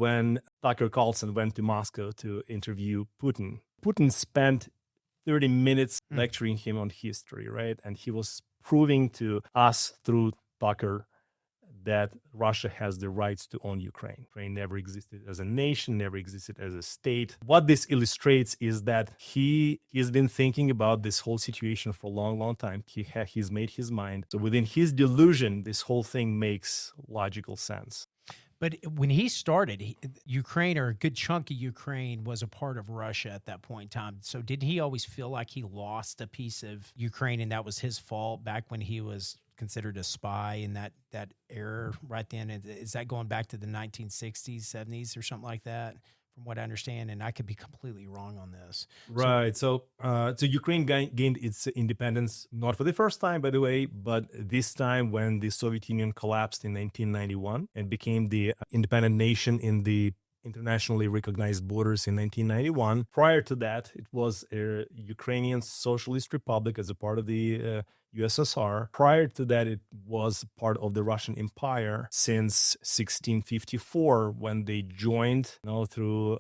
when Tucker Carlson went to Moscow to interview Putin. Putin spent 30 minutes lecturing him on history, right? And he was proving to us through Tucker that Russia has the rights to own Ukraine. Ukraine never existed as a nation, never existed as a state. What this illustrates is that he's been thinking about this whole situation for a long, long time. He's made his mind. So within his delusion, this whole thing makes logical sense. But when he started, Ukraine, or a good chunk of Ukraine, was a part of Russia at that point in time. So did he always feel like he lost a piece of Ukraine and that was his fault back when he was considered a spy in that era right then? Is that going back to the 1960s, 70s or something like that, from what I understand? And I could be completely wrong on this. Right. So Ukraine gained its independence, not for the first time, by the way, but this time when the Soviet Union collapsed in 1991 and became the independent nation in the internationally recognized borders in 1991. Prior to that, it was a Ukrainian Socialist Republic as a part of the USSR. Prior to that, it was part of the Russian Empire since 1654, when they joined, through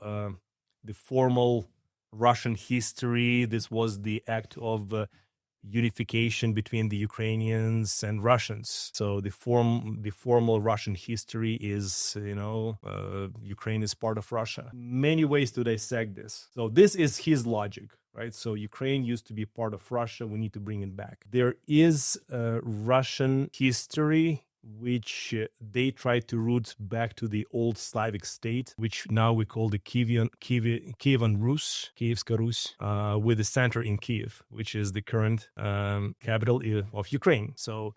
the formal Russian history. This was the act of unification between the Ukrainians and Russians. So the formal Russian history is, Ukraine is part of Russia. Many ways to dissect this. So this is his logic, right? So Ukraine used to be part of Russia. We need to bring it back. There is Russian history which they try to root back to the old Slavic state, which now we call the Kievan Rus, Kievska Rus, with the center in Kiev, which is the current capital of Ukraine. So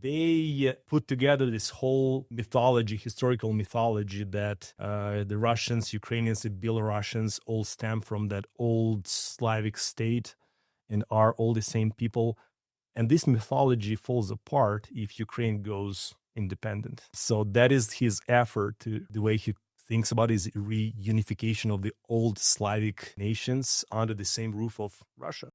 they put together this whole mythology, historical mythology, that the Russians, Ukrainians, and Belarusians all stem from that old Slavic state and are all the same people. And this mythology falls apart if Ukraine goes independent. So that is his effort, to the way he thinks about is reunification of the old Slavic nations under the same roof of Russia.